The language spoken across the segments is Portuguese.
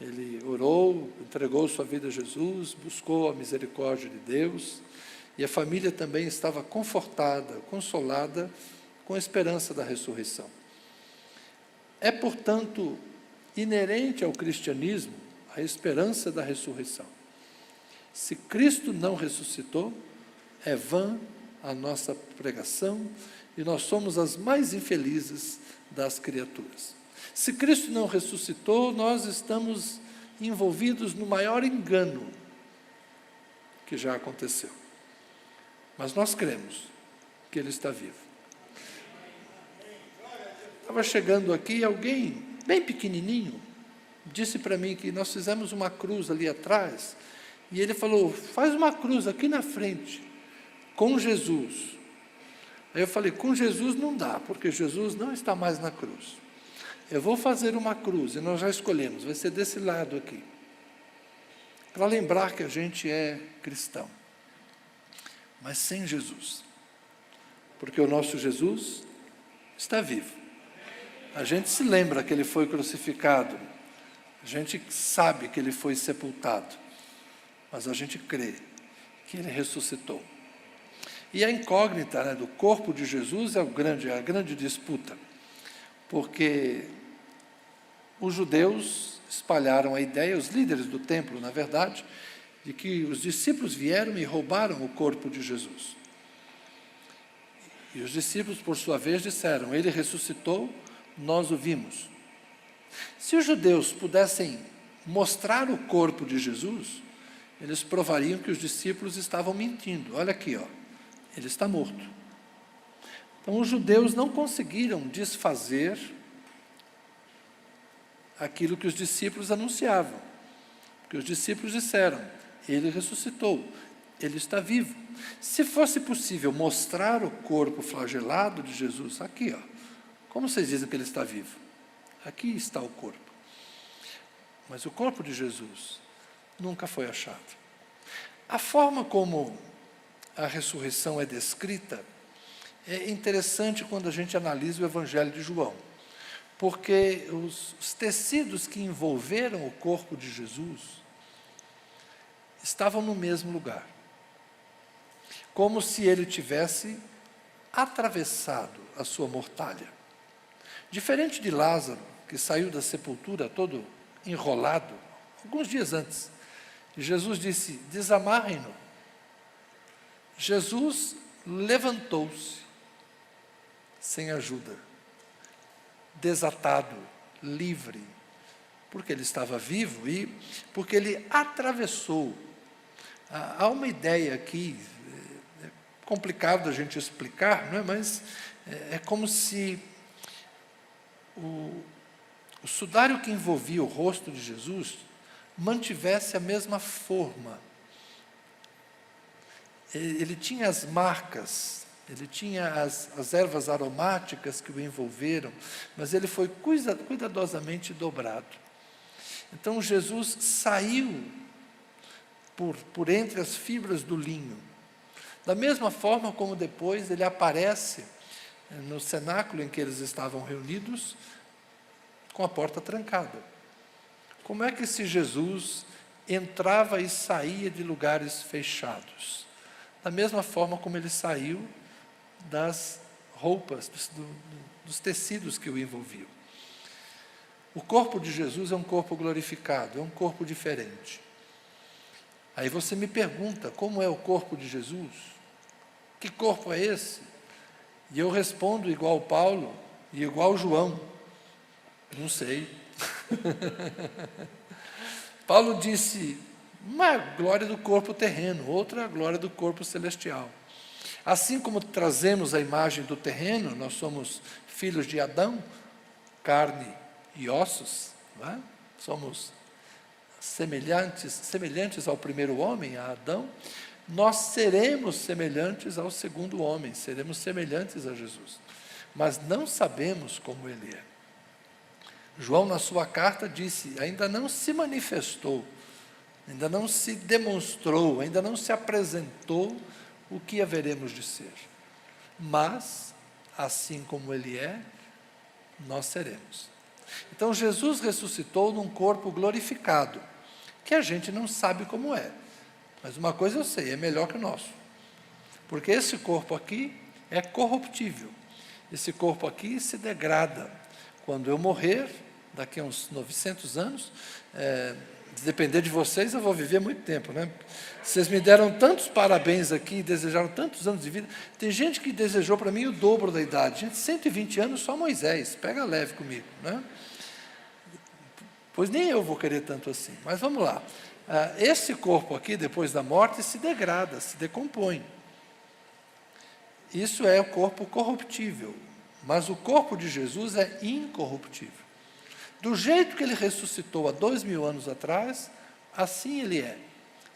Ele orou, entregou sua vida a Jesus, buscou a misericórdia de Deus, e a família também estava confortada, consolada, com a esperança da ressurreição. É, portanto, inerente ao cristianismo a esperança da ressurreição. Se Cristo não ressuscitou, é vã a nossa pregação e nós somos as mais infelizes das criaturas. Se Cristo não ressuscitou, nós estamos envolvidos no maior engano que já aconteceu. Mas nós cremos que Ele está vivo. Estava chegando aqui alguém, bem pequenininho, disse para mim que nós fizemos uma cruz ali atrás, e ele falou, faz uma cruz aqui na frente, com Jesus. Aí eu falei, com Jesus não dá, porque Jesus não está mais na cruz. Eu vou fazer uma cruz, e nós já escolhemos, vai ser desse lado aqui, para lembrar que a gente é cristão, mas sem Jesus, porque o nosso Jesus está vivo. A gente se lembra que Ele foi crucificado, a gente sabe que Ele foi sepultado, mas a gente crê que Ele ressuscitou. E a incógnita, do corpo de Jesus é a grande disputa, porque os judeus espalharam a ideia, os líderes do templo, na verdade, de que os discípulos vieram e roubaram o corpo de Jesus. E os discípulos, por sua vez, disseram, Ele ressuscitou, nós o vimos. Se os judeus pudessem mostrar o corpo de Jesus, eles provariam que os discípulos estavam mentindo. Olha aqui, ele está morto. Então, os judeus não conseguiram desfazer aquilo que os discípulos anunciavam. Porque os discípulos disseram, Ele ressuscitou, Ele está vivo. Se fosse possível mostrar o corpo flagelado de Jesus, aqui, como vocês dizem que Ele está vivo? Aqui está o corpo. Mas o corpo de Jesus nunca foi achado. A forma como a ressurreição é descrita é interessante quando a gente analisa o Evangelho de João, porque os tecidos que envolveram o corpo de Jesus estavam no mesmo lugar, como se ele tivesse atravessado a sua mortalha. Diferente de Lázaro, que saiu da sepultura todo enrolado, alguns dias antes, e Jesus disse, desamarrem-no. Jesus levantou-se, sem ajuda, desatado, livre, porque ele estava vivo e porque ele atravessou. Há uma ideia aqui, é complicado a gente explicar, não é? Mas é como se o sudário que envolvia o rosto de Jesus mantivesse a mesma forma. Ele tinha as marcas, ele tinha as ervas aromáticas que o envolveram, mas ele foi cuidadosamente dobrado. Então Jesus saiu por entre as fibras do linho, da mesma forma como depois ele aparece no cenáculo em que eles estavam reunidos, com a porta trancada. Como é que esse Jesus entrava e saía de lugares fechados? Da mesma forma como ele saiu das roupas, dos tecidos que o envolviam. O corpo de Jesus é um corpo glorificado, é um corpo diferente. Aí você me pergunta, como é o corpo de Jesus? Que corpo é esse? E eu respondo igual Paulo e igual João, não sei. Paulo disse, uma glória do corpo terreno, outra glória do corpo celestial. Assim como trazemos a imagem do terreno, nós somos filhos de Adão, carne e ossos, não é? Somos semelhantes ao primeiro homem, a Adão, nós seremos semelhantes ao segundo homem, seremos semelhantes a Jesus, mas não sabemos como ele é. João, na sua carta, disse, ainda não se manifestou, ainda não se demonstrou, ainda não se apresentou o que haveremos de ser. Mas, assim como ele é, nós seremos. Então Jesus ressuscitou num corpo glorificado, que a gente não sabe como é. Mas uma coisa eu sei, é melhor que o nosso. Porque esse corpo aqui é corruptível. Esse corpo aqui se degrada. Quando eu morrer, daqui a uns 900 anos, se depender de vocês, eu vou viver muito tempo, né? Vocês me deram tantos parabéns aqui, desejaram tantos anos de vida. Tem gente que desejou para mim o dobro da idade. Gente, 120 anos só Moisés, pega leve comigo, né? Pois nem eu vou querer tanto assim. Mas vamos lá. Esse corpo aqui, depois da morte, se degrada, se decompõe. Isso é o corpo corruptível. Mas o corpo de Jesus é incorruptível. Do jeito que ele ressuscitou há 2000 anos atrás, assim ele é.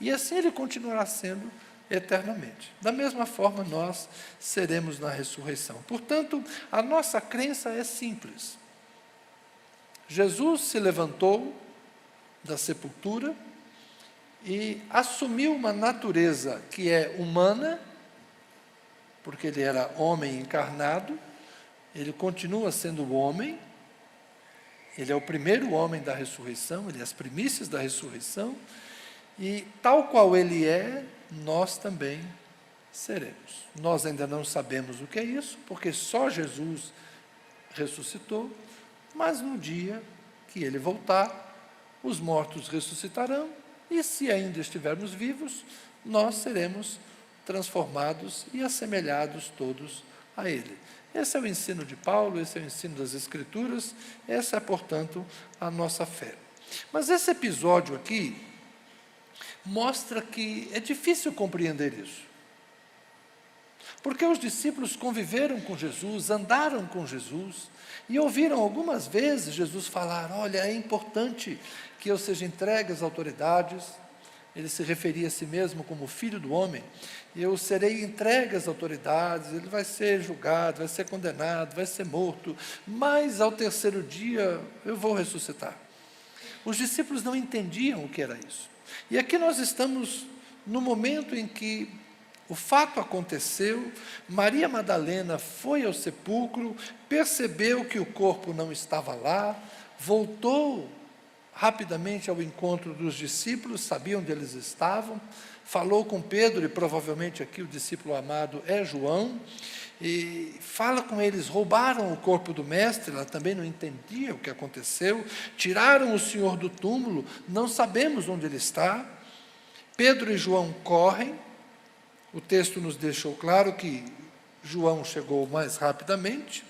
E assim ele continuará sendo eternamente. Da mesma forma, nós seremos na ressurreição. Portanto, a nossa crença é simples. Jesus se levantou da sepultura e assumiu uma natureza que é humana, porque ele era homem encarnado, ele continua sendo homem, ele é o primeiro homem da ressurreição, ele é as primícias da ressurreição, e tal qual ele é, nós também seremos. Nós ainda não sabemos o que é isso, porque só Jesus ressuscitou, mas no dia que ele voltar, os mortos ressuscitarão, e se ainda estivermos vivos, nós seremos transformados e assemelhados todos a ele. Esse é o ensino de Paulo, esse é o ensino das Escrituras, essa é, portanto, a nossa fé. Mas esse episódio aqui mostra que é difícil compreender isso. Porque os discípulos conviveram com Jesus, andaram com Jesus, e ouviram algumas vezes Jesus falar: olha, é importante que eu seja entregue às autoridades. Ele se referia a si mesmo como filho do homem. Eu serei entregue às autoridades, ele vai ser julgado, vai ser condenado, vai ser morto, mas ao terceiro dia eu vou ressuscitar. Os discípulos não entendiam o que era isso. E aqui nós estamos no momento em que o fato aconteceu, Maria Madalena foi ao sepulcro, percebeu que o corpo não estava lá, voltou rapidamente ao encontro dos discípulos, sabia onde eles estavam, falou com Pedro, e provavelmente aqui o discípulo amado é João, e fala com eles: roubaram o corpo do mestre, ela também não entendia o que aconteceu, tiraram o Senhor do túmulo, não sabemos onde ele está. Pedro e João correm, o texto nos deixou claro que João chegou mais rapidamente,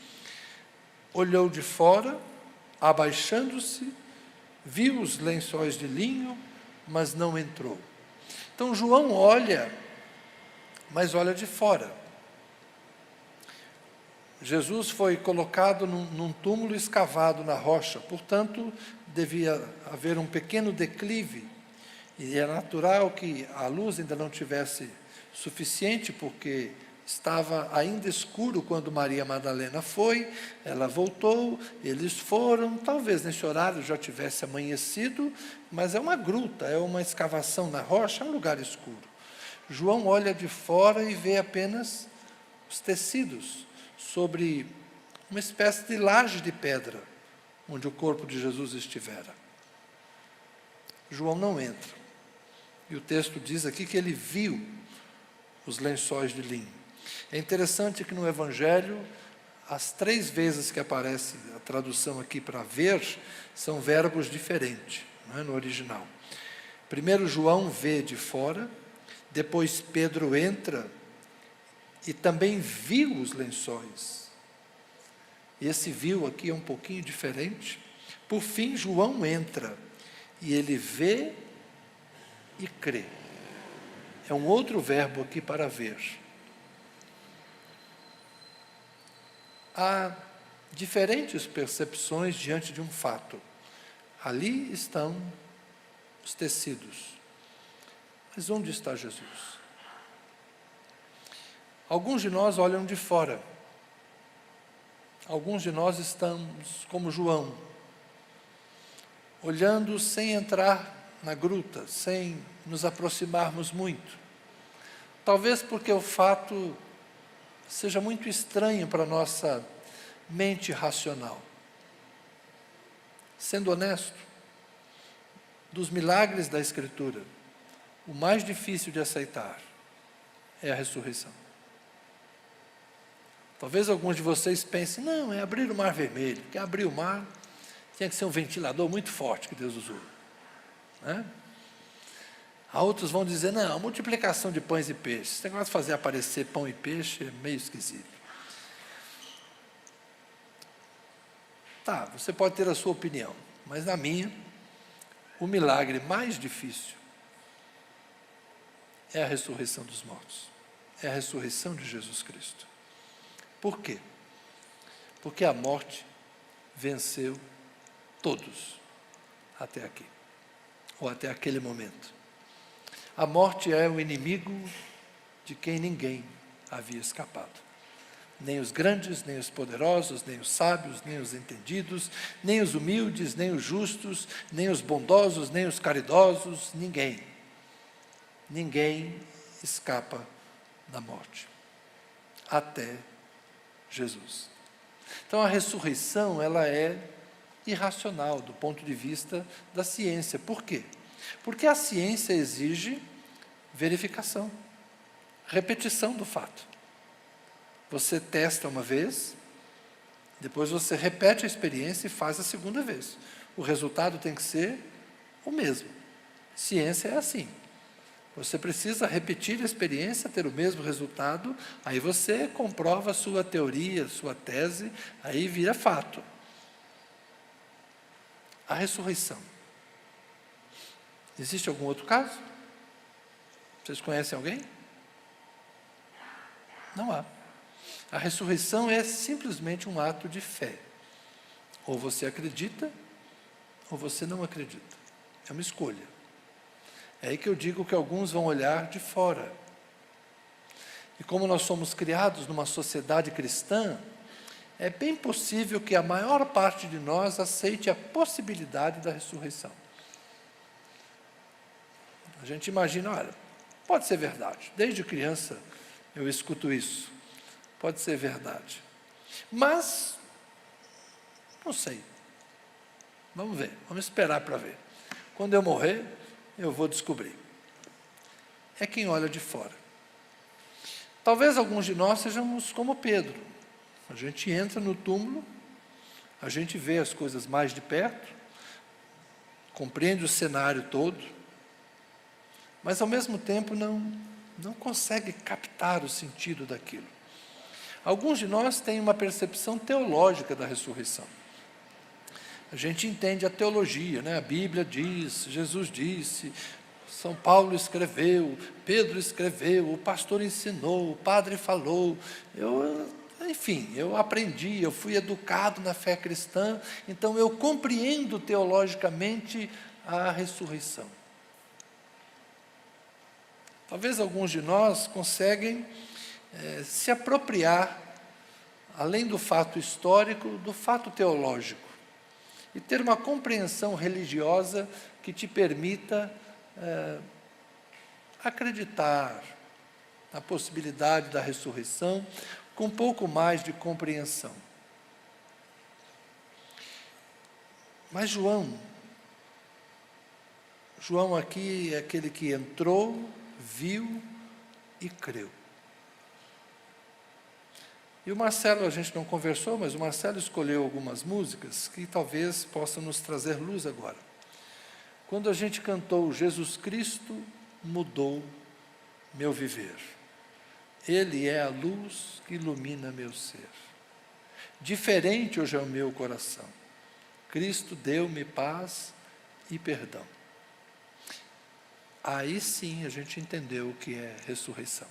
olhou de fora, abaixando-se, viu os lençóis de linho, mas não entrou. Então João olha, mas olha de fora. Jesus foi colocado num túmulo escavado na rocha, portanto, devia haver um pequeno declive, e é natural que a luz ainda não tivesse suficiente, porque estava ainda escuro quando Maria Madalena foi, ela voltou, eles foram, talvez nesse horário já tivesse amanhecido, mas é uma gruta, é uma escavação na rocha, é um lugar escuro. João olha de fora e vê apenas os tecidos sobre uma espécie de laje de pedra, onde o corpo de Jesus estivera. João não entra. E o texto diz aqui que ele viu os lençóis de linho. É interessante que no Evangelho, as 3 vezes que aparece a tradução aqui para ver, são verbos diferentes, não é, no original. Primeiro João vê de fora, depois Pedro entra e também viu os lençóis. Esse viu aqui é um pouquinho diferente. Por fim, João entra e ele vê e crê. É um outro verbo aqui para ver. Há diferentes percepções diante de um fato. Ali estão os tecidos. Mas onde está Jesus? Alguns de nós olham de fora. Alguns de nós estamos como João, olhando sem entrar na gruta, sem nos aproximarmos muito. Talvez porque o fato seja muito estranho para a nossa mente racional. sendo honesto, dos milagres da Escritura, o mais difícil de aceitar é a ressurreição. Talvez alguns de vocês pensem, não, é abrir o mar vermelho, porque abrir o mar tinha que ser um ventilador muito forte que Deus usou, né? Há outros vão dizer, não, multiplicação de pães e peixes, esse negócio de fazer aparecer pão e peixe é meio esquisito. Tá, você pode ter a sua opinião, mas na minha, o milagre mais difícil é a ressurreição dos mortos, é a ressurreição de Jesus Cristo. Por quê? Porque a morte venceu todos até aqui, ou até aquele momento. A morte é o inimigo de quem ninguém havia escapado. Nem os grandes, nem os poderosos, nem os sábios, nem os entendidos, nem os humildes, nem os justos, nem os bondosos, nem os caridosos, ninguém. Ninguém escapa da morte, até Jesus. Então a ressurreição, ela é irracional do ponto de vista da ciência. Por quê? Porque a ciência exige verificação, repetição do fato. Você testa uma vez, depois você repete a experiência e faz a segunda vez. O resultado tem que ser o mesmo. Ciência é assim. Você precisa repetir a experiência, ter o mesmo resultado, aí você comprova a sua teoria, a sua tese, aí vira fato. A ressurreição. Existe algum outro caso? Vocês conhecem alguém? Não há. A ressurreição é simplesmente um ato de fé. Ou você acredita, ou você não acredita. É uma escolha. É aí que eu digo que alguns vão olhar de fora. E como nós somos criados numa sociedade cristã, é bem possível que a maior parte de nós aceite a possibilidade da ressurreição. A gente imagina, olha, pode ser verdade. Desde criança eu escuto isso. Pode ser verdade. Mas, não sei. Vamos ver, vamos esperar para ver. Quando eu morrer, eu vou descobrir. É quem olha de fora. Talvez alguns de nós sejamos como Pedro. A gente entra no túmulo, a gente vê as coisas mais de perto, compreende o cenário todo, mas ao mesmo tempo não consegue captar o sentido daquilo. Alguns de nós têm uma percepção teológica da ressurreição. A gente entende a teologia, né? A Bíblia diz, Jesus disse, São Paulo escreveu, Pedro escreveu, o pastor ensinou, o padre falou. Enfim, eu aprendi, eu fui educado na fé cristã, então eu compreendo teologicamente a ressurreição. Talvez alguns de nós conseguem se apropriar, além do fato histórico, do fato teológico, e ter uma compreensão religiosa que te permita acreditar na possibilidade da ressurreição com um pouco mais de compreensão. Mas João aqui é aquele que entrou, viu e creu. E o Marcelo, a gente não conversou, mas o Marcelo escolheu algumas músicas que talvez possam nos trazer luz agora. Quando a gente cantou Jesus Cristo mudou meu viver. Ele é a luz que ilumina meu ser. Diferente hoje é o meu coração. Cristo deu-me paz e perdão. Aí sim a gente entendeu o que é ressurreição.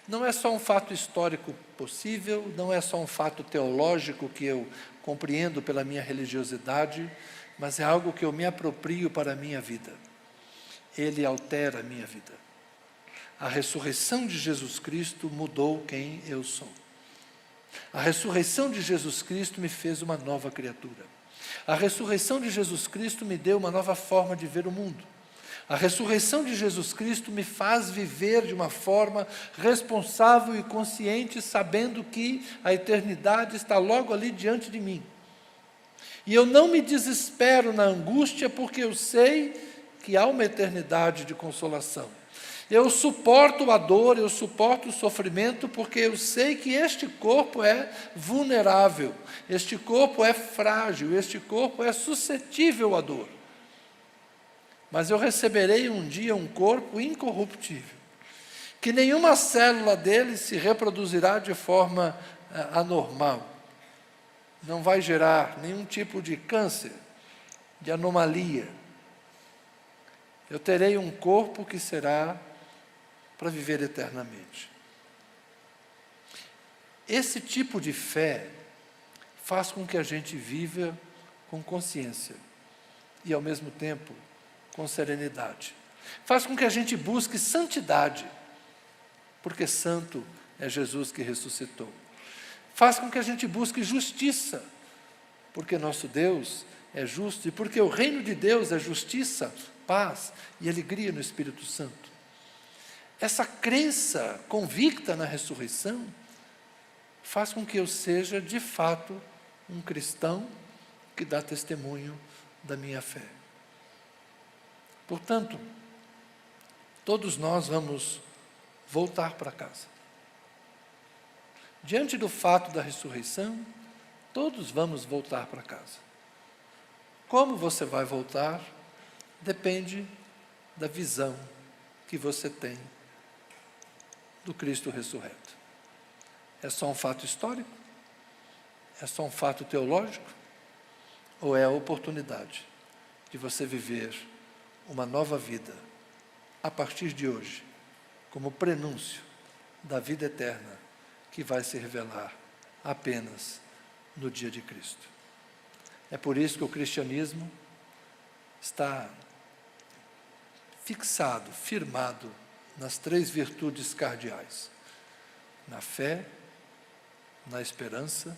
Não é só um fato histórico possível, não é só um fato teológico que eu compreendo pela minha religiosidade, mas é algo que eu me aproprio para a minha vida. Ele altera a minha vida. A ressurreição de Jesus Cristo mudou quem eu sou. A ressurreição de Jesus Cristo me fez uma nova criatura. A ressurreição de Jesus Cristo me deu uma nova forma de ver o mundo. A ressurreição de Jesus Cristo me faz viver de uma forma responsável e consciente, sabendo que a eternidade está logo ali diante de mim. E eu não me desespero na angústia, porque eu sei que há uma eternidade de consolação. Eu suporto a dor, eu suporto o sofrimento, porque eu sei que este corpo é vulnerável, este corpo é frágil, este corpo é suscetível à dor. Mas eu receberei um dia um corpo incorruptível, que nenhuma célula dele se reproduzirá de forma anormal. Não vai gerar nenhum tipo de câncer, de anomalia. Eu terei um corpo que será para viver eternamente. Esse tipo de fé faz com que a gente viva com consciência e, ao mesmo tempo, com serenidade. Faz com que a gente busque santidade, porque santo é Jesus que ressuscitou. Faz com que a gente busque justiça, porque nosso Deus é justo e porque o reino de Deus é justiça, paz e alegria no Espírito Santo. Essa crença convicta na ressurreição faz com que eu seja, de fato, um cristão que dá testemunho da minha fé. Portanto, todos nós vamos voltar para casa. Diante do fato da ressurreição, todos vamos voltar para casa. Como você vai voltar, depende da visão que você tem do Cristo ressurreto. É só um fato histórico? É só um fato teológico? Ou é a oportunidade de você viver uma nova vida, a partir de hoje, como prenúncio da vida eterna, que vai se revelar apenas no dia de Cristo? É por isso que o cristianismo está fixado, firmado nas 3 virtudes cardeais: na fé, na esperança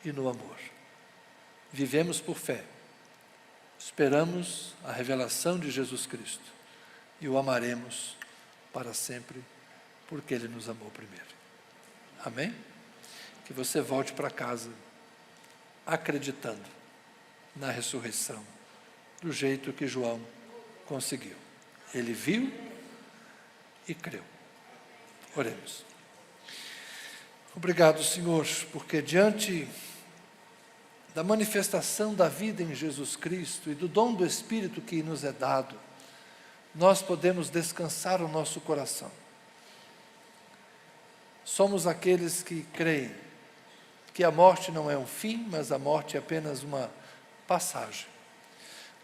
e no amor. Vivemos por fé, esperamos a revelação de Jesus Cristo e o amaremos para sempre, porque Ele nos amou primeiro. Amém? Que você volte para casa acreditando na ressurreição, do jeito que João conseguiu. Ele viu e creu. Oremos. Obrigado, Senhor, porque diante da manifestação da vida em Jesus Cristo e do dom do Espírito que nos é dado, nós podemos descansar o nosso coração. Somos aqueles que creem que a morte não é um fim, mas a morte é apenas uma passagem.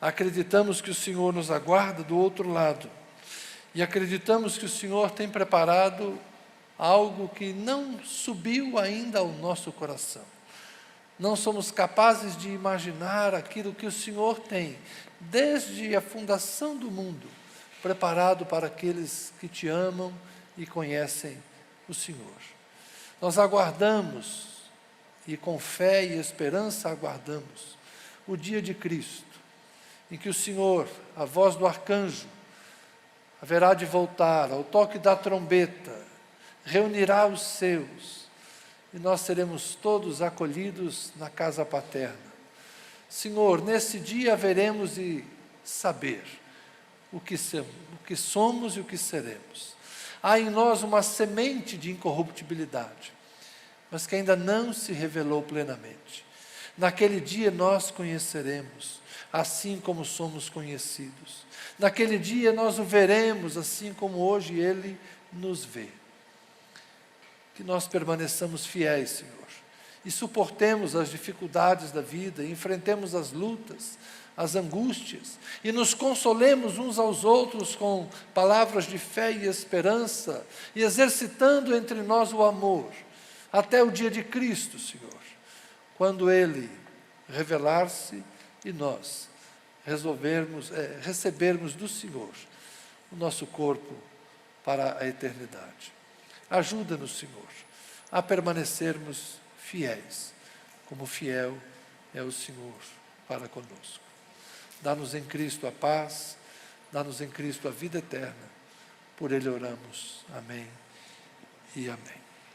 Acreditamos que o Senhor nos aguarda do outro lado e acreditamos que o Senhor tem preparado algo que não subiu ainda ao nosso coração. Não somos capazes de imaginar aquilo que o Senhor tem, desde a fundação do mundo, preparado para aqueles que te amam e conhecem o Senhor. Nós aguardamos, e com fé e esperança aguardamos, o dia de Cristo, em que o Senhor, a voz do arcanjo, haverá de voltar, ao toque da trombeta, reunirá os seus, e nós seremos todos acolhidos na casa paterna. Senhor, nesse dia haveremos de saber o que somos e o que seremos. Há em nós uma semente de incorruptibilidade, mas que ainda não se revelou plenamente. Naquele dia nós conheceremos, assim como somos conhecidos. Naquele dia nós o veremos, assim como hoje Ele nos vê. Que nós permaneçamos fiéis, Senhor, e suportemos as dificuldades da vida, enfrentemos as lutas, as angústias, e nos consolemos uns aos outros com palavras de fé e esperança, e exercitando entre nós o amor, até o dia de Cristo, Senhor, quando Ele revelar-se e nós recebermos do Senhor o nosso corpo para a eternidade. Ajuda-nos, Senhor, a permanecermos fiéis, como fiel é o Senhor para conosco. Dá-nos em Cristo a paz, dá-nos em Cristo a vida eterna. Por Ele oramos. Amém e amém.